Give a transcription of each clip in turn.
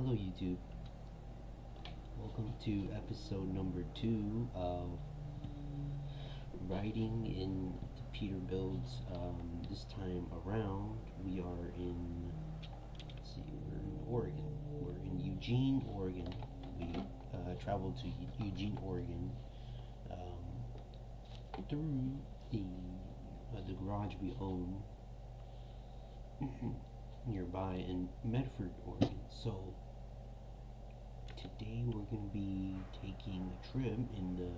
Hello YouTube. Welcome to episode number 2 of riding in the Peterbilts. This time around we are in, we're in Oregon. We're in Eugene, Oregon. We traveled to Eugene, Oregon through the garage we own nearby in Medford, Oregon. So today we're going to be taking a trip in the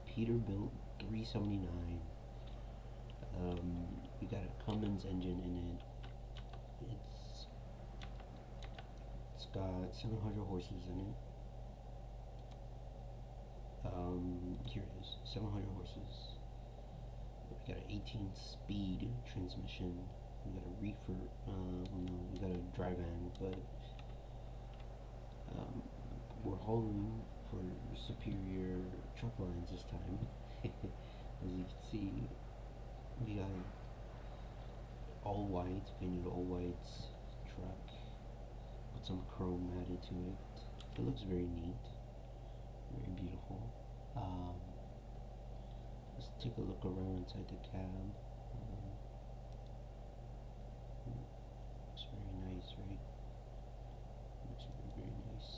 Peterbilt 379. We got a Cummins engine in it. It's got 700 horses in it. Here it is, 700 horses. We got an 18-speed transmission. We got a reefer. We got a dry van, but we're hauling for Superior Truck Lines this time. As you can see, we got all white, painted all whites truck with some chrome added to it. It looks very neat, very beautiful. Let's take a look around inside the cab. Looks very nice, right? Looks very, very nice.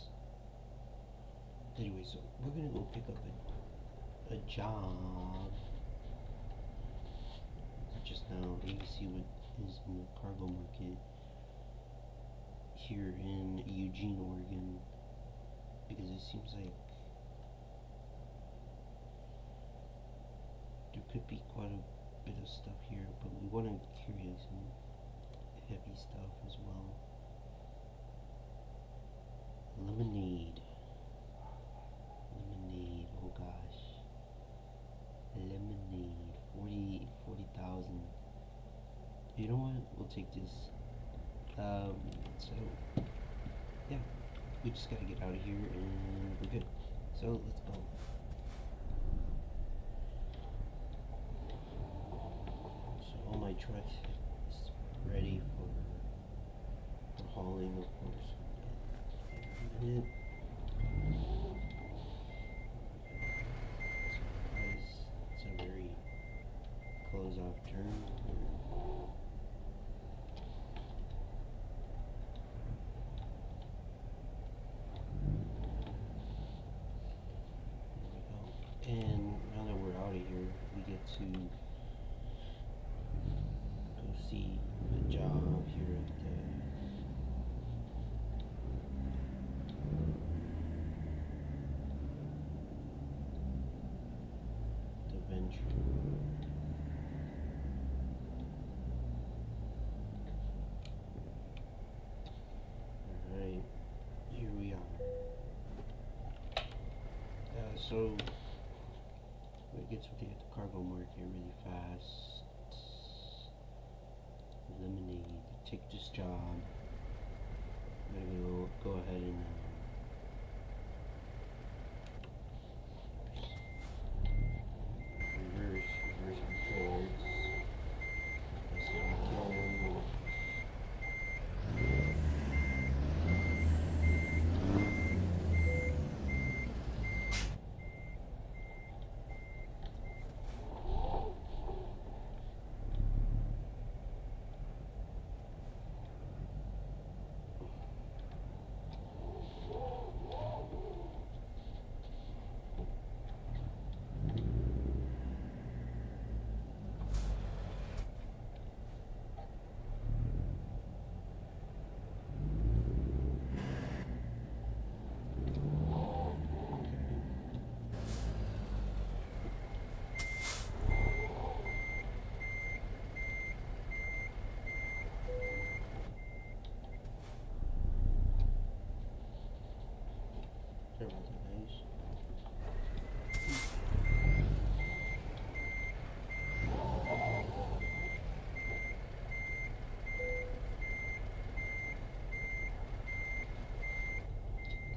Anyway, so we're gonna go pick up a job just now. You can see what is in the cargo market here in Eugene, Oregon, because it seems like there could be quite a bit of stuff here, but we want to carry some heavy stuff as well. Lemonade, oh gosh, lemonade, 40,000. You know what, we'll take this. So yeah, we just gotta get out of here and we're good. So let's go. So all my truck is ready for hauling, of course. It's a very close-off turn. And now that we're out of here, we get to go see the job here at the Venture. Alright, here we are. So it gets to the cargo market really fast. Lemonade, take this job. I'm gonna go ahead and reverse controls. That's how we can.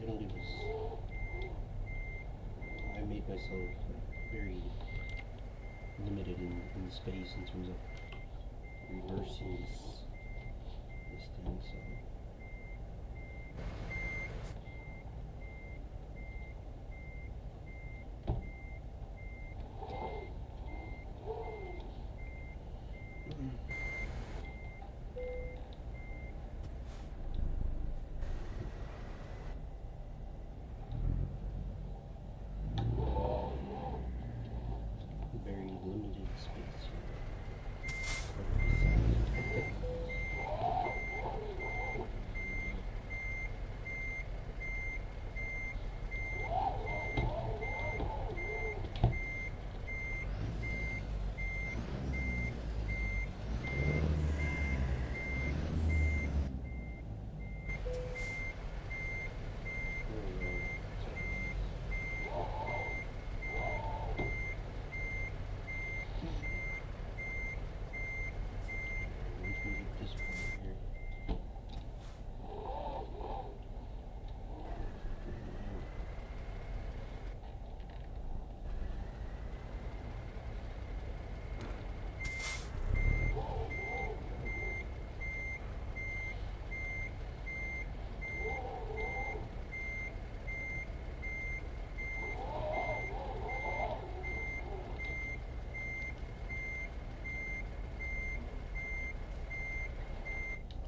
They don't give us. I made myself very limited in space in terms of reversing this thing, so Very limited space here.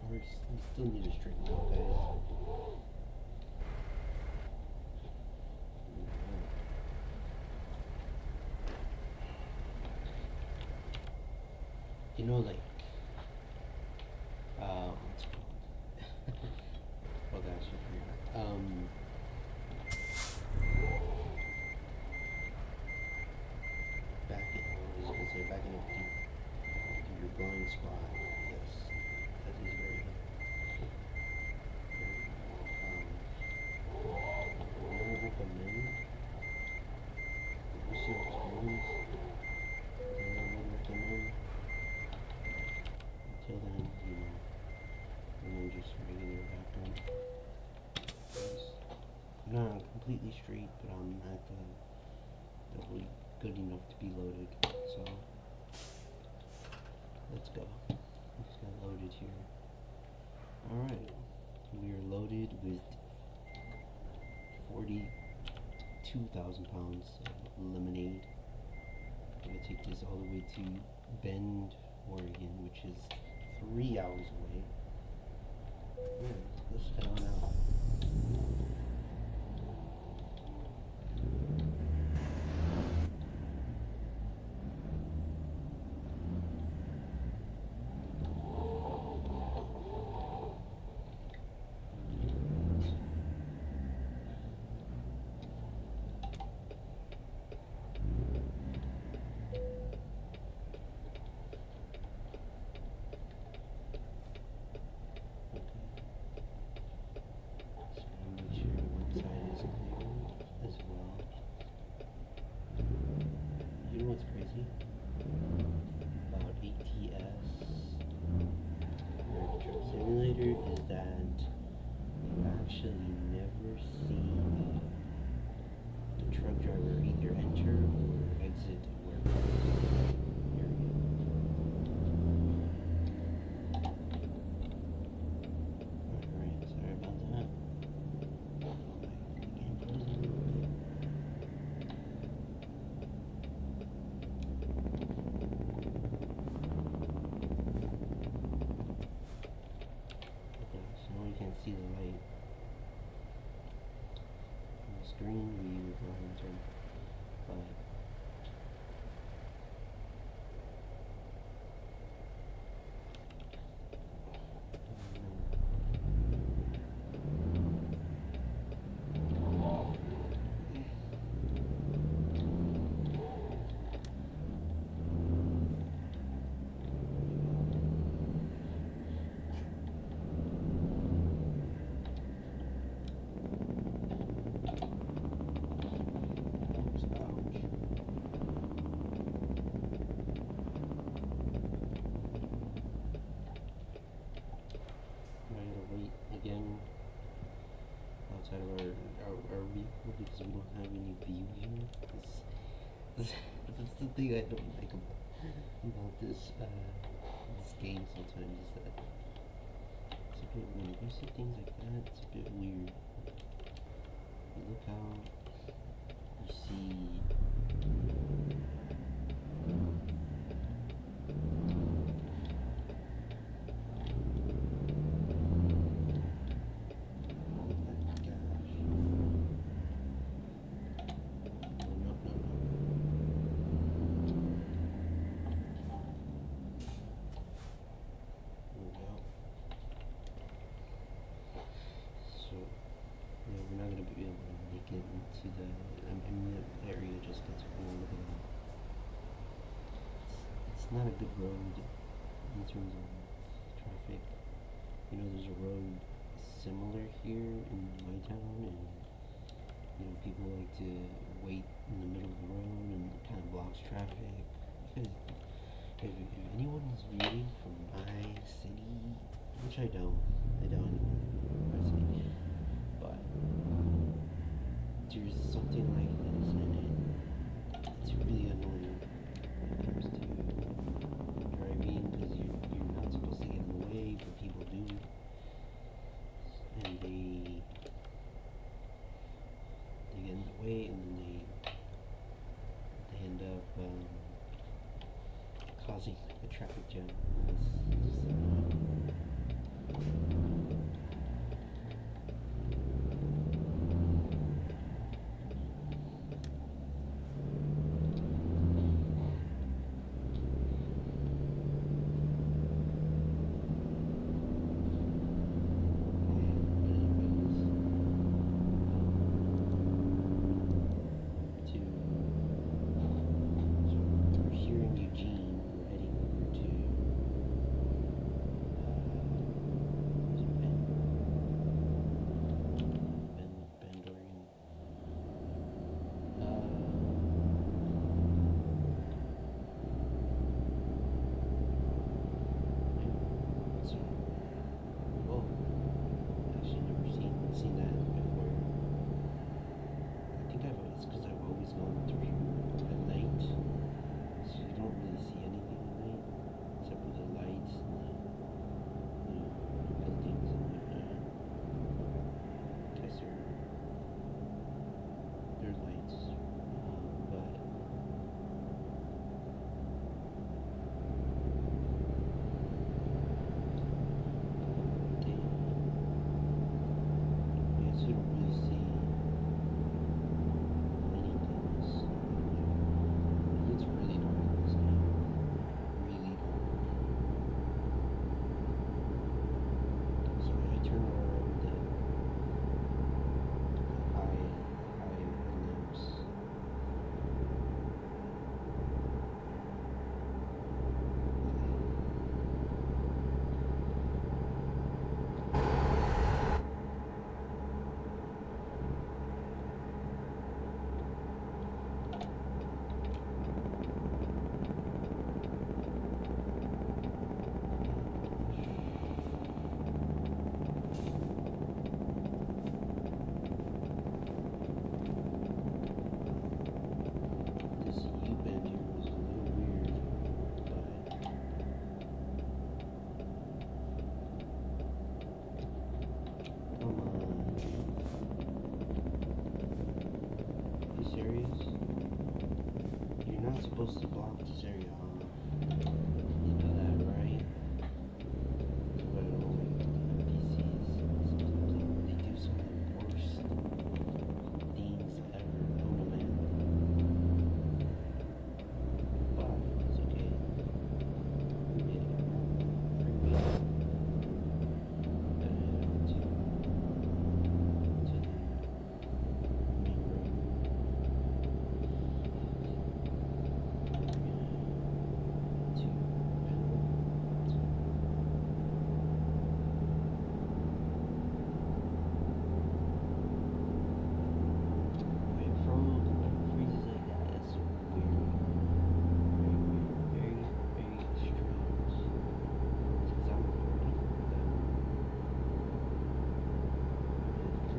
We still need to straighten out, guys. You know, like, what's it called? Oh gosh, I forgot. Backing, I was gonna say backing up to your blind spot. Yes, that is very I would recommend, if you see experience, then I would recommend, until then, you know, and then just regular background. I'm not completely straight, but I'm not definitely good enough to be loaded, so let's go. Let's get loaded here. Alright, we are loaded with 42,000 pounds of lemonade. I'm gonna take this all the way to Bend, Oregon, which is 3 hours away. Yeah, let's head on out. What's crazy about ATS or Truck Simulator is that you actually never see the truck driver either enter or exit a warehouse area. Alright, sorry about that. Again, frozen. Can't see the light on the screen. We would go ahead and turn, but again outside of our vehicle because we don't have any view here. That's the thing I don't like about this game sometimes is that it's a bit weird. You see things like that, it's a bit weird. You look out, you see. not a good road in terms of traffic. You know, there's a road similar here in my town, and you know, people like to wait in the middle of the road, and it kind of blocks traffic. Because if anyone is reading from my city, which I don't anymore, my city, but there's something like this, and it's really annoying when it comes to driving, because you're not supposed to get in the way, but people do, and they get in the way, and then they end up causing a traffic jam. It's just annoying. Supposed to block this area off. You know that, right? But PCs, they do some of the worst things ever known to man. But it's okay. We made it. Freeway. To the main road.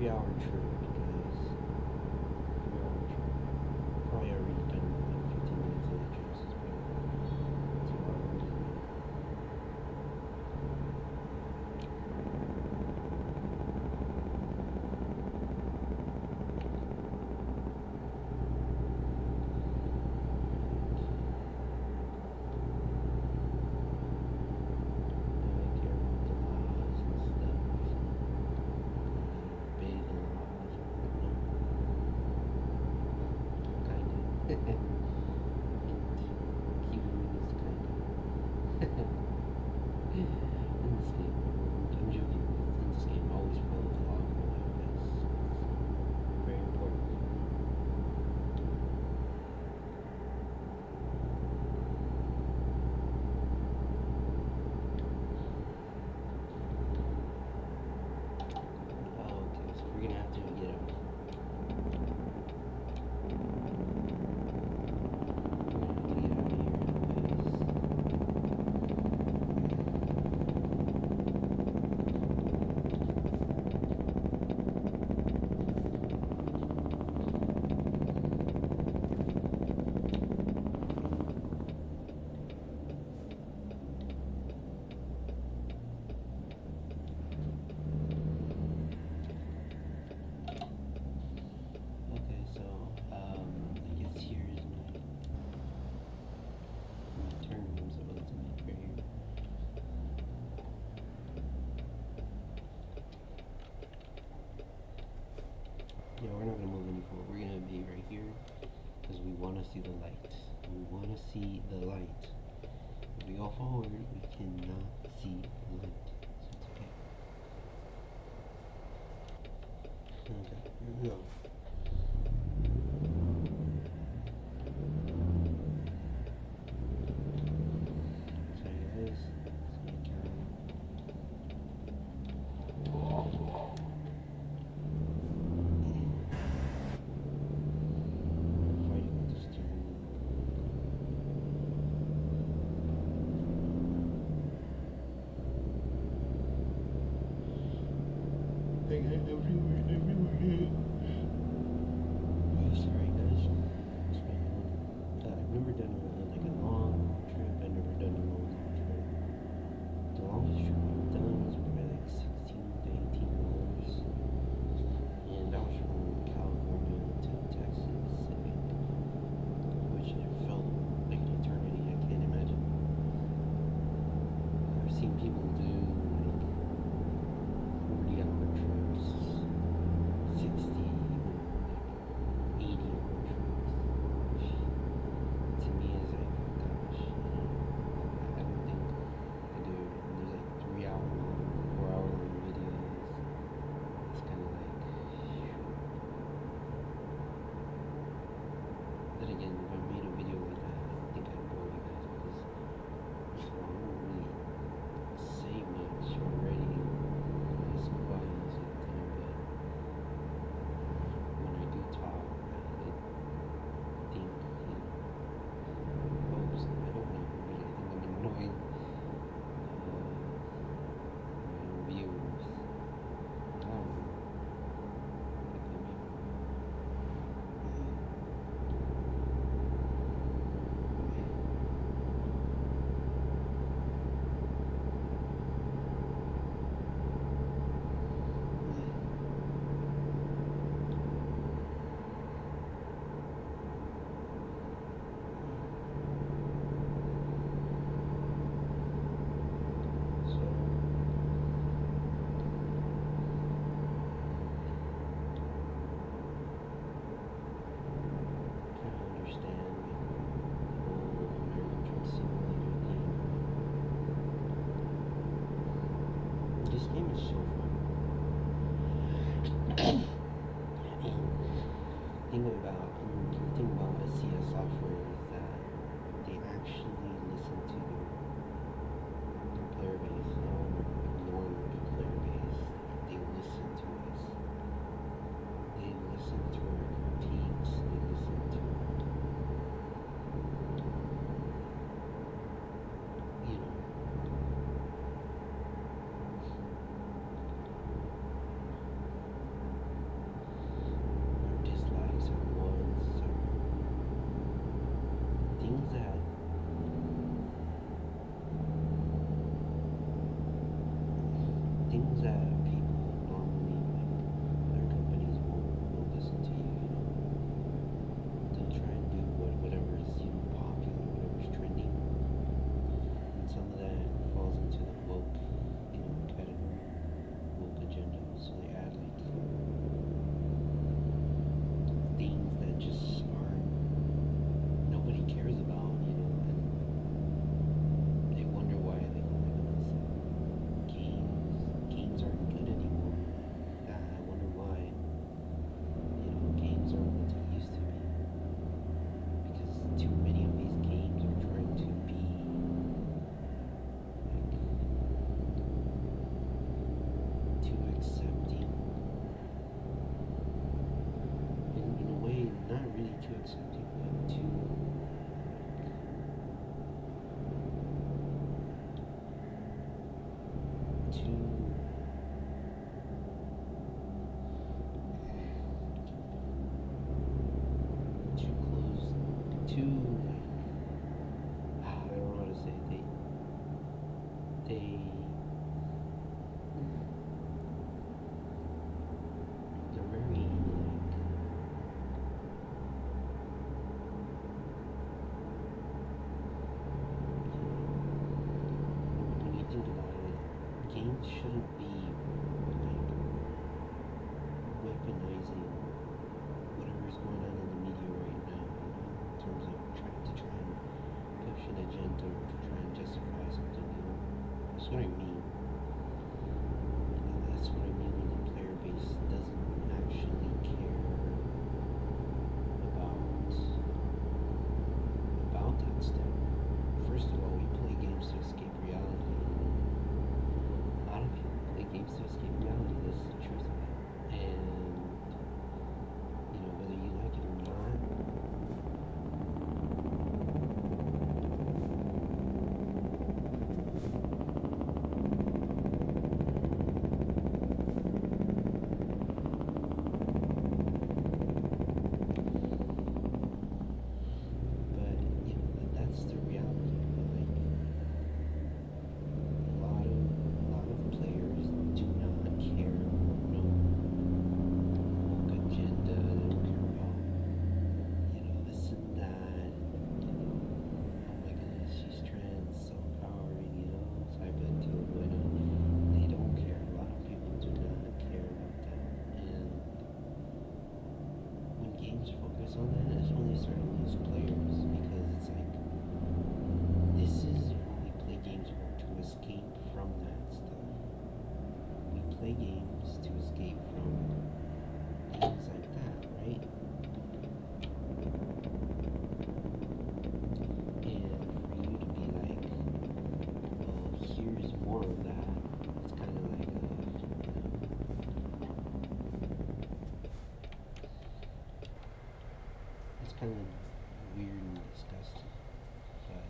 Hour trip, guys. 3 hour trip. Probably already done like 15 minutes of the trip, so it's been 2 hours. I care about the laws and stuff. Big laws. not gonna move any forward. We're gonna be right here because we want to see the light. We want to see the light. If we go forward, we cannot see the light. So it's okay. Okay, here we go. Everywhere. Sorry guys. I've never done like a long trip. I've never done a long trip. The longest trip I've done was probably like 16 to 18 hours. And that was from California to Texas, which it felt like an eternity. I can't imagine. I've seen people do like 40-hour trips, 60, even like 80-hour trips. To me, is like, gosh, I don't think I do. And there's like 3-hour long, 4-hour long videos. It's kind of like, then again, if I made a video like that, I don't think I'd bore you guys because first of all, I don't really say much already. It's quiet most of the time, but when I do talk, I think, I hope not really, I think I'm annoying my own viewers. I don't know. This game is so fun. And the thing about SCS software is that they actually listen to their player base. They don't ignore their player base. They listen to us. They listen to our critiques. They listen to our dislikes, our wants, our things that people normally, like other companies won't listen to you. They'll try and do whatever is popular, whatever's trending, and some of that falls into the woke category, woke agenda. So they add like things that just aren't, nobody cares about, and they wonder why they oh my goodness, games aren't good anymore. I wonder why, games aren't what they used to be. Because too many of these games are trying to be like too accepting. In a way, not really too accepting, but too close, too like, I don't know how to say it. They're very like, when you think about it, games shouldn't be like weaponizing what I mean. And that's what I mean when the player base doesn't actually care about that stuff. First of all, we play games to escape reality. A lot of people play games to escape reality. That's the truth of it. And whether you like it or not, but that's the reality of it. Like a lot of players do not care. No woke agenda. They don't care about this and that. Oh my goodness, she's trans, so empowering. Type of deal going on. They don't care. A lot of people do not care about that. And when games focus on that, that's when they start to lose players because it's like this is what we play games for, to escape from that stuff. We play games to escape from things like that, right? And for you to be like, well, here's more of that, it's kind of like it's kind of weird and disgusting. But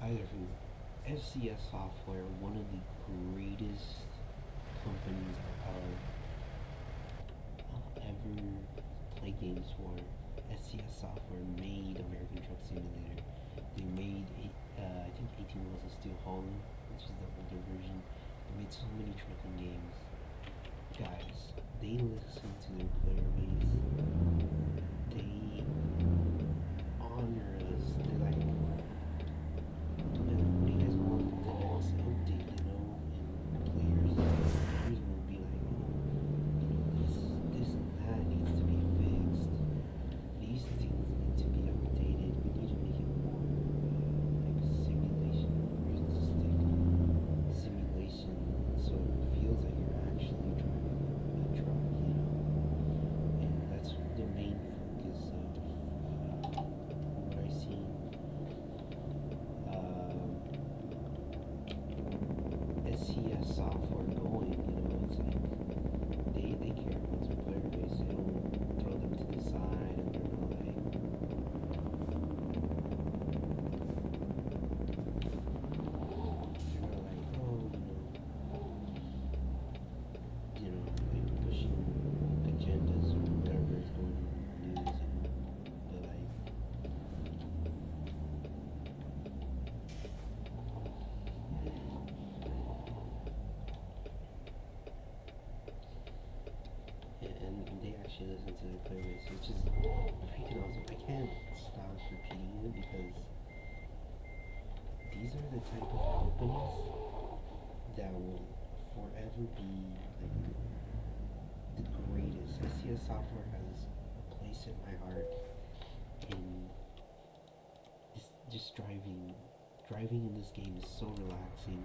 either who, FCS Software, one of the greatest companies I'll ever play games for. SCS Software made American Truck Simulator. They made, I think 18 was a Steel Hauling, which is the older version. They made so many trucking games. Guys, they listen to their player base. They honor us. They're like, what do you guys want the next update, And players will be like, this and that needs to be fixed. These things need to be updated. We need to make it more like simulation, realistic simulation, so it feels like you're actually driving a truck, And that's the main focus of what I see. SCS Software going, it's like they care about their player base. They don't throw them to the side and they're not like like pushing agendas or whatever is going on in the news, but like and they actually listen to their player base, which is freaking awesome. I can't stop repeating it because these are the type of companies that will forever be like the greatest. SCS Software has a place in my heart in just driving. Driving in this game is so relaxing.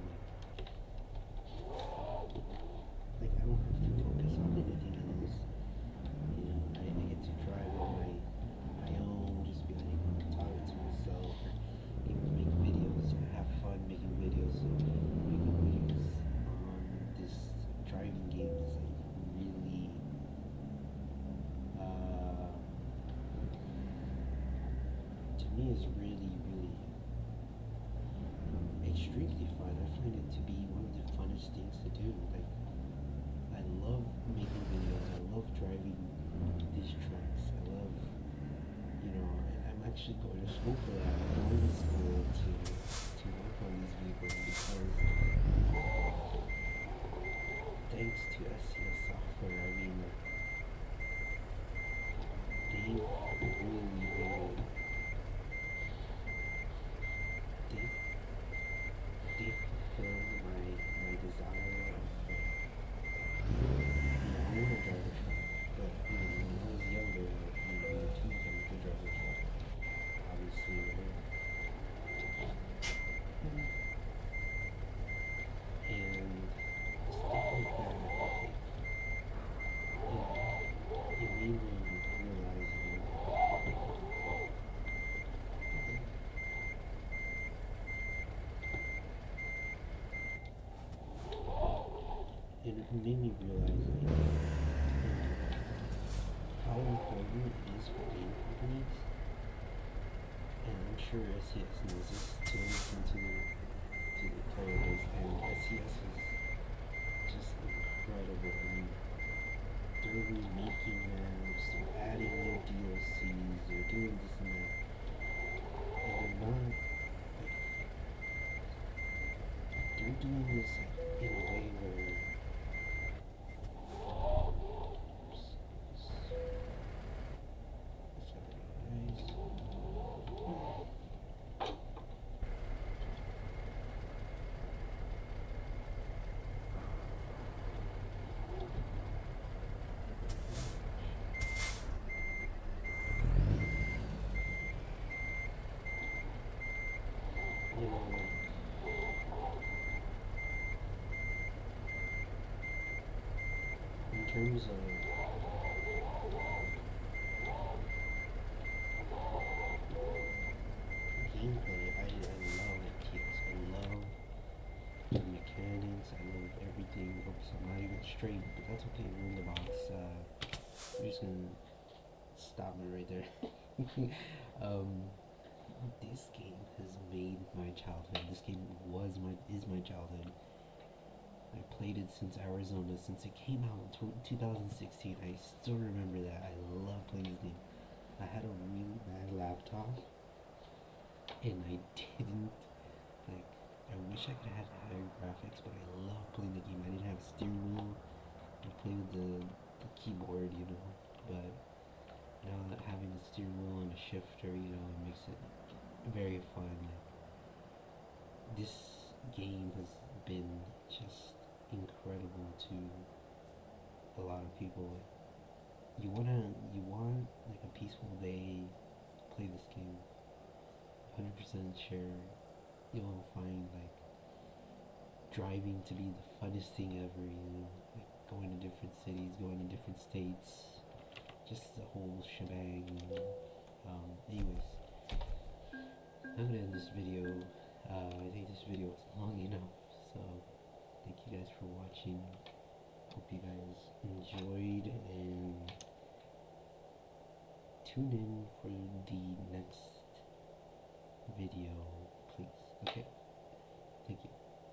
Like I don't have to focus on anything else. I get to drive on my own, just be like talking to myself, or even make videos, have fun making videos. So making videos on this driving game is like really to me is really extremely fun. I find it to be one of the funnest things to do. Like I love making videos. I love driving these trucks. I love, I'm actually going to school for that. I'm going to school to work on these vehicles because thanks to SCS Software, I mean, they really made they fulfilled my desire of I want to drive a truck, but when I was younger, you're too young to drive a truck, obviously, right? and it made me realize how important it is for game companies, and I'm sure SES knows this, to listen to the player base, and SES is just incredible. I mean, they're remaking maps, they're adding new DLCs, they're doing this and that, and they're not like they're doing this like in a way where you know, in terms of gameplay, I love FPS. I love the mechanics. I love everything. Oops, I'm not even straight, but that's okay. We're in the box. We're just gonna stop it right there. um, this game has made my childhood. This game is my childhood. I played it since Arizona, since it came out in 2016. I still remember that. I love playing this game. I had a really bad laptop, and I didn't like. I wish I could have had higher graphics, but I love playing the game. I didn't have a steering wheel. I played with the keyboard, you know. But now that having a steering wheel and a shifter, you know, it makes it very fun. Like, this game has been just incredible to a lot of people. Like, you want like a peaceful day, play this game. 100% sure you'll find like driving to be the funnest thing ever. You know, like going to different cities, going to different states, just the whole shebang. You know? Anyways, I'm gonna end this video. I think this video was long enough, so thank you guys for watching. Hope you guys enjoyed, and tune in for the next video, please. Okay.